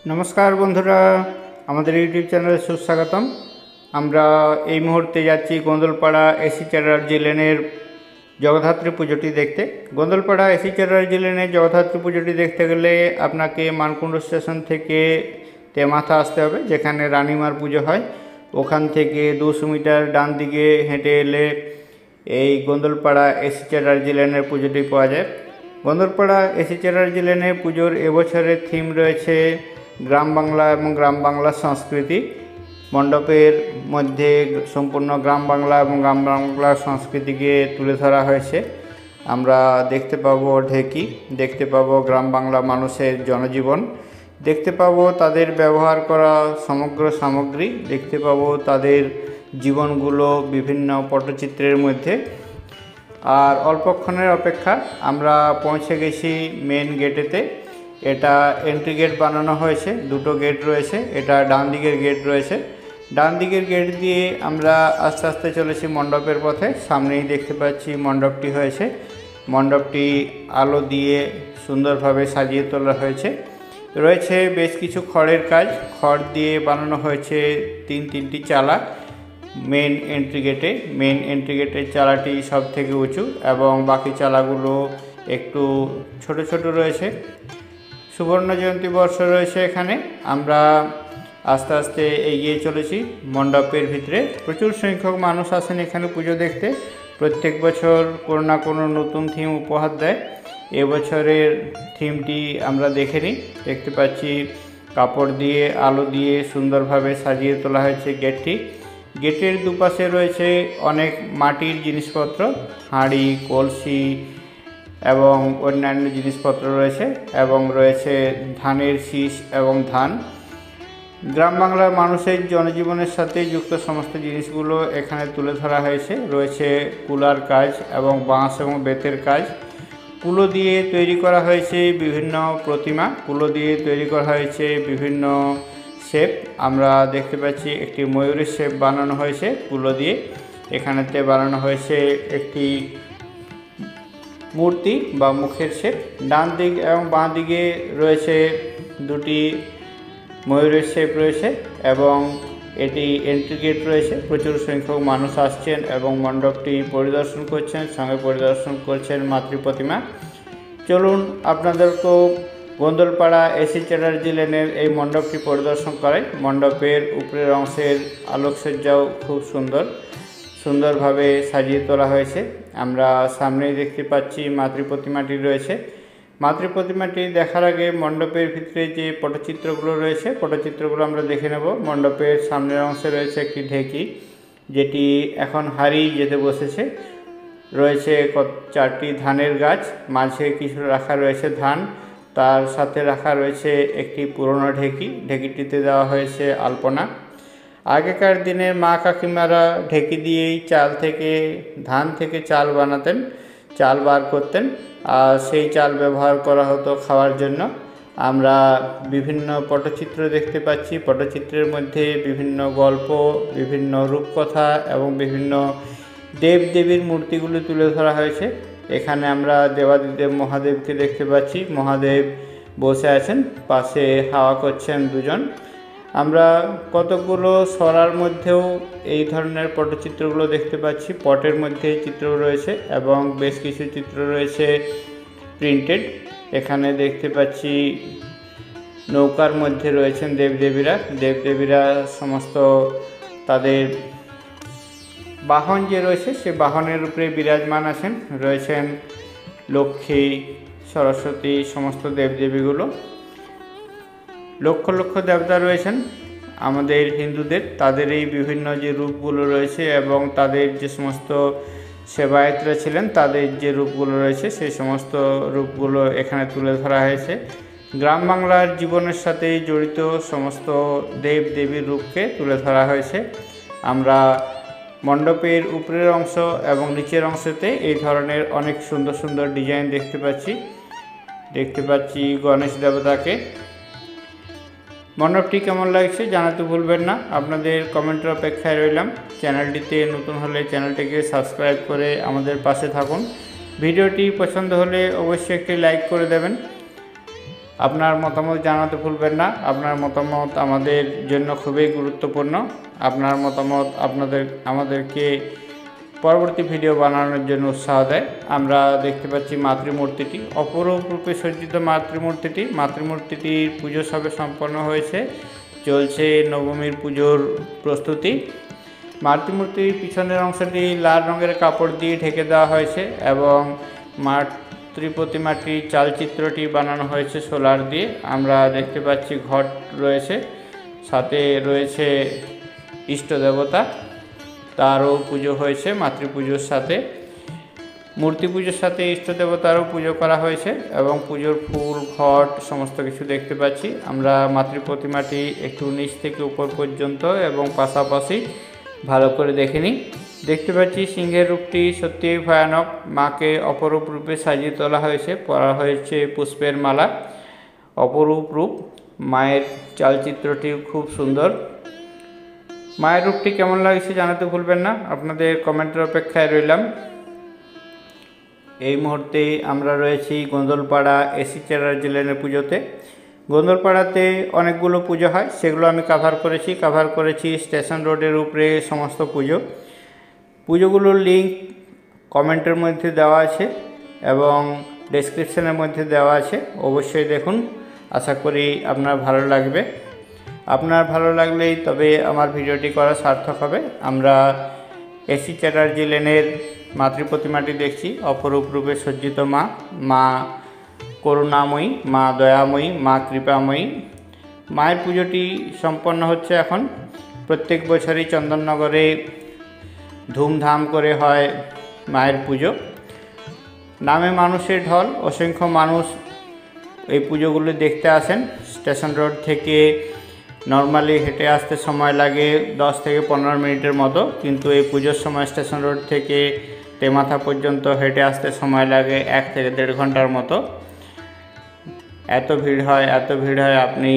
नमस्कार बंधुरा हमारे यूट्यूब चैनल सुस्वागतम। আমরা এই মুহূর্তে যাচ্ছি গোন্দলপাড়া এসি চ্যাটার্জি লেনের জগদ্ধাত্রী পুজোটি দেখতে। গোন্দলপাড়া এসি চ্যাটার্জি লেনের জগদ্ধাত্রী পুজোটি দেখতে গেলে আপনাকে মানকুণ্ড স্টেশন থেকে তেমাথা আসতে হবে, যেখানে রানীমার পুজো হয়। ওখান থেকে 200 মিটার ডান দিকে হেঁটে এলে এই গোন্দলপাড়া এসি চ্যাটার্জি লেনের পুজোটি পাওয়া যায়। গোন্দলপাড়া এসি চ্যাটার্জি লেনের পুজোর এবছরের থিম রয়েছে গ্রাম বাংলা এবং গ্রাম বাংলা সংস্কৃতি। মণ্ডপের মধ্যে সম্পূর্ণ গ্রাম বাংলা এবং গ্রাম বাংলা সংস্কৃতিকে তুলে ধরা হয়েছে। আমরা দেখতে পাবো ঢেকি, দেখতে পাবো গ্রাম বাংলা মানুষের জনজীবন, দেখতে পাবো তাদের ব্যবহার করা সমগ্র সামগ্রী, দেখতে পাবো তাদের জীবনগুলো বিভিন্ন পটচিত্রের মধ্যে। আর অল্পক্ষণের অপেক্ষা আমরা পৌঁছে গেছি মেন গেটেতে। এটা এন্ট্রি গেট বানানো হয়েছে, দুটো গেট রয়েছে। এটা ডান দিকের গেট রয়েছে। ডান দিকের গেট দিয়ে আমরা আস্তে আস্তে চলেছি মণ্ডপের পথে। সামনেই দেখতে পাচ্ছি মণ্ডপটি হয়েছে। মণ্ডপটি আলো দিয়ে সুন্দরভাবে সাজিয়ে তোলা হয়েছে। রয়েছে বেশ কিছু খড়ের কাজ, খড় দিয়ে বানানো হয়েছে তিনটি চালা মেন এন্ট্রি গেটের চালাটি সব থেকে উঁচু এবং বাকি চালাগুলো একটু ছোট ছোট রয়েছে। সুবর্ণ জয়ন্তী বর্ষ রয়েছে এখানে। আমরা আস্তে আস্তে এগিয়ে চলেছি মণ্ডপের ভিতরে। প্রচুর সংখ্যক মানুষ আসেন এখানে পুজো দেখতে। প্রত্যেক বছর কোনো না কোনো নতুন থিম উপহার দেয়। এবছরের থিমটি আমরা দেখে নিই। দেখতে পাচ্ছি কাপড় দিয়ে আলো দিয়ে সুন্দরভাবে সাজিয়ে তোলা হয়েছে গেটটি। গেটের দুপাশে রয়েছে অনেক মাটির জিনিসপত্র, হাঁড়ি, কলসি এবং অন্যান্য জিনিসপত্র রয়েছে, এবং রয়েছে ধানের শীষ এবং ধান। গ্রাম বাংলার মানুষের জনজীবনের সাথে যুক্ত সমস্ত জিনিসগুলো এখানে তুলে ধরা হয়েছে। রয়েছে কুলার কাজ এবং বাঁশ এবং বেতের কাজ। কুলো দিয়ে তৈরি করা হয়েছে বিভিন্ন প্রতিমা, কুলো দিয়ে তৈরি করা হয়েছে বিভিন্ন শেপ। আমরা দেখতে পাচ্ছি একটি ময়ূরের শেপ বানানো হয়েছে কুলো দিয়ে। এখানেতে বানানো হয়েছে একটি মূর্তি বা মুখের শেপ। ডান দিক এবং বাঁ দিকে রয়েছে দুটি ময়ূরের শেপ রয়েছে এবং এটি এন্ট্রি গেট রয়েছে। প্রচুর সংখ্যক মানুষ আসছেন এবং মণ্ডপটি পরিদর্শন করছেন, সঙ্গে পরিদর্শন করছেন মাতৃ প্রতিমা। চলুন আপনাদেরকেও গোন্দলপাড়া এসি চ্যাটার্জি লেনের এই মণ্ডপটি পরিদর্শন করাই। মণ্ডপের উপরের অংশের আলোকসজ্জাও খুব সুন্দরভাবে সাজিয়ে তোলা হয়েছে। আমরা সামনেই দেখতে পাচ্ছি মাতৃ প্রতিমাটি রয়েছে। মাতৃ প্রতিমাটি দেখার আগে মণ্ডপের ভিতরে যে পটচিত্রগুলো রয়েছে, পটচিত্রগুলো আমরা দেখে নেব। মণ্ডপের সামনের অংশে রয়েছে একটি ঢেকি, যেটি এখন হারিয়ে যেতে বসেছে। রয়েছে 4টি ধানের গাছ, মাঝে কিছু রাখা রয়েছে ধান, তার সাথে রাখা রয়েছে একটি পুরনো ঢেকি। ঢেকিটিতে দেওয়া হয়েছে আলপনা। আগেকার দিনের মা কাকিমারা ঢেকি দিয়েই ধান থেকে চাল বানাতেন, চাল বার করতেন, আর সেই চাল ব্যবহার করা হতো খাওয়ার জন্য। আমরা বিভিন্ন পটচিত্র দেখতে পাচ্ছি। পটচিত্রের মধ্যে বিভিন্ন গল্প, বিভিন্ন রূপকথা এবং বিভিন্ন দেবদেবীর মূর্তিগুলি তুলে ধরা হয়েছে। এখানে আমরা দেবাদিদেব মহাদেবকে দেখতে পাচ্ছি। মহাদেব বসে আছেন, পাশে হাওয়া করছেন দুজন। আমরা কতগুলো সরার মধ্যেও এই ধরনের পটচিত্রগুলো দেখতে পাচ্ছি। পটের মধ্যে চিত্র রয়েছে এবং বেশ কিছু চিত্র রয়েছে প্রিন্টেড। এখানে দেখতে পাচ্ছি নৌকার মধ্যে রয়েছেন দেবদেবীরা সমস্ত তাদের বাহন যে রয়েছে সে বাহনের উপরে বিরাজমান আছেন। রয়েছেন লক্ষ্মী, সরস্বতী, সমস্ত দেবদেবীগুলো। লক্ষ লক্ষ দেবতা রয়েছেন আমাদের হিন্দুদের। তাদের এই বিভিন্ন যে রূপগুলো রয়েছে এবং তাদের যে সমস্ত সেবায়েতরা ছিলেন তাদের যে রূপগুলো রয়েছে সেই সমস্ত রূপগুলো এখানে তুলে ধরা হয়েছে। গ্রাম বাংলার জীবনের সাথে জড়িত সমস্ত দেব দেবীর রূপকে তুলে ধরা হয়েছে। আমরা মণ্ডপের উপরের অংশ এবং নিচের অংশতে এই ধরনের অনেক সুন্দর সুন্দর ডিজাইন দেখতে পাচ্ছি গণেশ দেবতাকে। মণ্ডপটি কেমন লাগছে জানাতে ভুলবেন না। আপনাদের কমেন্টের অপেক্ষায় রইলাম। চ্যানেলটিতে নতুন হলে চ্যানেলটিকে সাবস্ক্রাইব করে আমাদের পাশে থাকুন। ভিডিওটি পছন্দ হলে অবশ্যই একটি লাইক করে দেবেন। আপনার মতামত জানাতে ভুলবেন না। আপনার মতামত আমাদের জন্য খুবই গুরুত্বপূর্ণ। আপনার মতামত আমাদেরকে পরবর্তী ভিডিও বানানোর জন্য উৎসাহ দেয়। আমরা দেখতে পাচ্ছি মাতৃমূর্তিটি, অপরূপ রূপে সজ্জিত মাতৃমূর্তিটির পুজো সবে সম্পন্ন হয়েছে, চলছে নবমীর পুজোর প্রস্তুতি। মাতৃমূর্তির পিছনের অংশটি লাল রঙের কাপড় দিয়ে ঢেকে দেওয়া হয়েছে এবং প্রতিমাটির চালচিত্রটি বানানো হয়েছে সোলার দিয়ে। আমরা দেখতে পাচ্ছি ঘট রয়েছে, সাথে রয়েছে ইষ্ট দেবতা, তারও পুজো হয়েছে। মাতৃপুজোর সাথে মূর্তি পুজোর সাথে ইষ্ট দেবতারও পুজো করা হয়েছে এবং পুজোর ফুল ঘট সমস্ত কিছু দেখতে পাচ্ছি। আমরা মাতৃ প্রতিমাটি একটু নিচ থেকে উপর পর্যন্ত এবং পাশাপাশি ভালো করে দেখে নিই। দেখতে পাচ্ছি সিংহের রূপটি সত্যিই ভয়ানক। মাকে অপরূপ রূপে সাজিয়ে তোলা হয়েছে, পরা হয়েছে পুষ্পের মালা। অপরূপ রূপ, মায়ের চালচিত্রটিও খুব সুন্দর। মায়ের রূপটি কেমন লাগছে জানাতে ভুলবেন না। আপনাদের কমেন্টের অপেক্ষায় রইলাম। এই মুহূর্তে আমরা রয়েছি গোন্দলপাড়া এসি চ্যাটার্জি লেনের পুজোতে। গোন্দলপাড়াতে অনেকগুলো পুজো হয়, সেগুলো আমি কাভার করেছি স্টেশন রোডের উপরে সমস্ত পুজোগুলোর লিঙ্ক কমেন্টের মধ্যে দেওয়া আছে এবং ডেসক্রিপশনের মধ্যে দেওয়া আছে। অবশ্যই দেখুন, আশা করি আপনার ভালো লাগবে। আপনার ভালো লাগলেই তবে আমার ভিডিওটি করা সার্থক হবে। আমরা এসি চ্যাটার্জি লেনের মাতৃ প্রতিমাটি দেখছি, অপরূপ রূপে সজ্জিত মা করুণাময়ী, মা দয়াময়ী, মা কৃপাময়ী। মায়ের পুজোটি সম্পন্ন হচ্ছে এখন। প্রত্যেক বছরই চন্দননগরে ধুমধাম করে হয় মায়ের পুজো। নামে মানুষের ঢল, অসংখ্য মানুষ এই পুজোগুলো দেখতে আসেন। স্টেশন রোড থেকে নর্মালি হেঁটে আসতে সময় লাগে 10 থেকে 15 মিনিটের মতো, কিন্তু এই পুজোর সময় স্টেশন রোড থেকে তেমাথা পর্যন্ত হেঁটে আসতে সময় লাগে 1 থেকে 1.5 ঘন্টার মতো। এত ভিড় হয় আপনি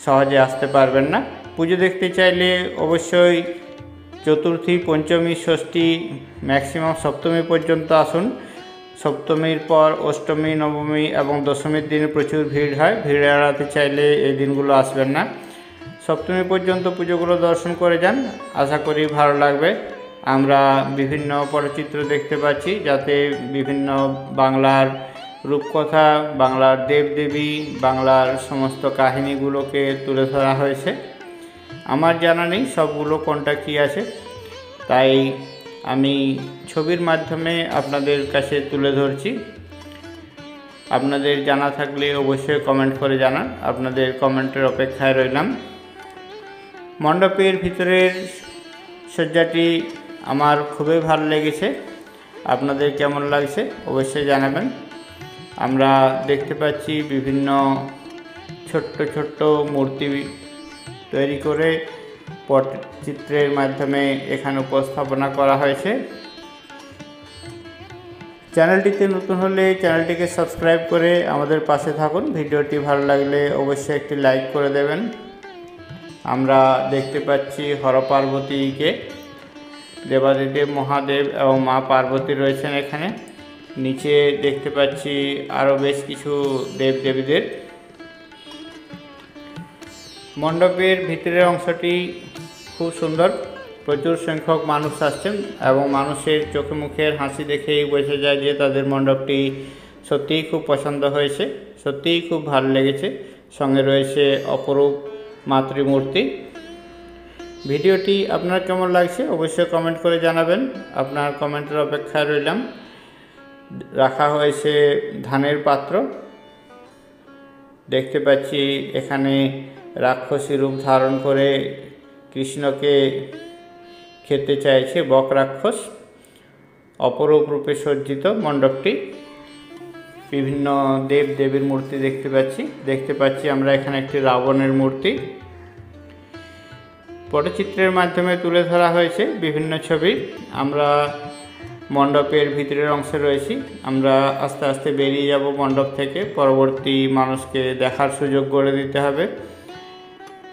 সহজে আসতে পারবেন না। পুজো দেখতে চাইলে অবশ্যই চতুর্থী, পঞ্চমী, ষষ্ঠী, ম্যাক্সিমাম সপ্তমী পর্যন্ত আসুন। সপ্তমীর পর অষ্টমী, নবমী এবং দশমীর দিনে প্রচুর ভিড় হয়। ভিড় এড়াতে চাইলে এই দিনগুলো আসবেন না। সপ্তমী পর্যন্ত পুজোগুলো দর্শন করে যান, আশা করি ভালো লাগবে। আমরা বিভিন্ন পটচিত্র দেখতে পাচ্ছি, যাতে বিভিন্ন বাংলার রূপকথা, বাংলার দেবদেবী, বাংলার সমস্ত কাহিনীগুলোকে তুলে ধরা হয়েছে। আমার জানা নেই সবগুলো কোনটা কী আছে, তাই আমি ছবির মাধ্যমে আপনাদের কাছে তুলে ধরছি। আপনাদের জানা থাকলে অবশ্যই কমেন্ট করে জানান। আপনাদের কমেন্টের অপেক্ষায় রইলাম। মণ্ডপের ভিতরের সজ্জাটি আমার খুবই ভালো লেগেছে। আপনাদের কেমন লাগছে অবশ্যই জানাবেন। আমরা দেখতে পাচ্ছি বিভিন্ন ছোট্ট মূর্তি তৈরি করে পটচিত্রের মাধ্যমে এখানে উপস্থাপনা করা হয়েছে। চ্যানেলটিতে নতুন হলে চ্যানেলটিকে সাবস্ক্রাইব করে আমাদের পাশে থাকুন। ভিডিওটি ভালো লাগলে অবশ্যই একটি লাইক করে দেবেন। আমরা দেখতে পাচ্ছি হরপার্বতীকে, দেবাদিদেব মহাদেব এবং মা পার্বতী রয়েছেন এখানে। নিচে দেখতে পাচ্ছি আরও বেশ কিছু দেবদেবীদের। মণ্ডপের ভিতরের অংশটি খুব সুন্দর, প্রচুর সংখ্যক মানুষ আসছেন এবং মানুষের চোখে মুখের হাসি দেখেই বোঝা যায় যে তাদের মণ্ডপটি সত্যিই খুব পছন্দ হয়েছে, সত্যিই খুব ভালো লেগেছে। সঙ্গে রয়েছে অপরূপ মাতৃমূর্তি। ভিডিওটি আপনার কেমন লাগছে অবশ্যই কমেন্ট করে জানাবেন। আপনার কমেন্টের অপেক্ষায় রইলাম। রাখা হয়েছে ধানের পাত্র। দেখতে পাচ্ছি এখানে রাক্ষসী রূপ ধারণ করে কৃষ্ণকে খেতে চাইছে বক রাক্ষস। অপরূপ রূপে সজ্জিত মণ্ডপটি। বিভিন্ন দেবদেবীর মূর্তি দেখতে পাচ্ছি আমরা এখানে একটি রাবণের মূর্তি। পটচিত্রের মাধ্যমে তুলে ধরা হয়েছে বিভিন্ন ছবি। আমরা মণ্ডপের ভিতরের অংশে রয়েছি। আমরা আস্তে আস্তে বেরিয়ে যাব মণ্ডপ থেকে। পরবর্তী মানুষকে দেখার সুযোগ করে দিতে হবে।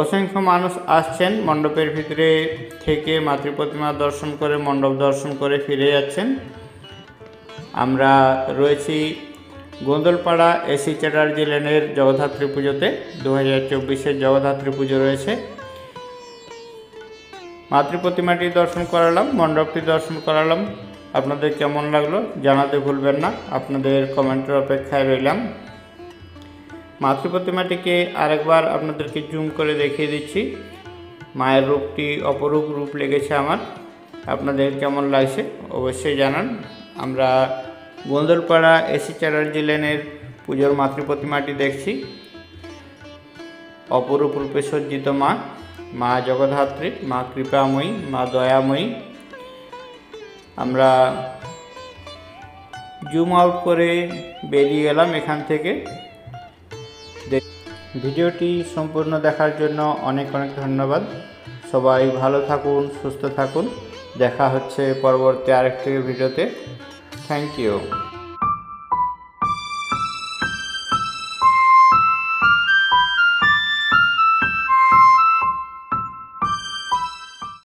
অসংখ্য মানুষ আসছেন মণ্ডপের ভিতরে থেকে, মাতৃ প্রতিমা দর্শন করে, মণ্ডপ দর্শন করে ফিরে যাচ্ছেন। আমরা রয়েছি গোন্দলপাড়া এসি চ্যাটার্জি লেনের জগদ্ধাত্রী পুজোতে 2024-এর জগদ্ধাত্রী পুজো রয়েছে। মাতৃ প্রতিমাটি দর্শন করালাম, মণ্ডপটি দর্শন করালাম। আপনাদের কেমন লাগলো জানাতে ভুলবেন না, আপনাদের কমেন্টের অপেক্ষায় রইলাম। মাতৃ প্রতিমাটিকে আরেকবার আপনাদেরকে জুম করে দেখিয়ে দিচ্ছি। মায়ের রূপটি অপরূপ রূপ লেগেছে আমার। আপনাদের কেমন লাগছে অবশ্যই জানান। আমরা গোন্দলপাড়া এসি চ্যাটার্জি লেনের পুজোর মাতৃ প্রতিমাটি দেখছি। অপরূপ রূপে সজ্জিত মা জগদ্ধাত্রী, মা কৃপাময়ী, মা দয়াময়ী। আমরা জুম আউট করে বেরিয়ে গেলাম এখান থেকে। ভিডিওটি সম্পূর্ণ দেখার জন্য অনেক অনেক ধন্যবাদ। সবাই ভালো থাকুন, সুস্থ থাকুন। দেখা হচ্ছে পরবর্তী আরেকটি ভিডিওতে। Thank you.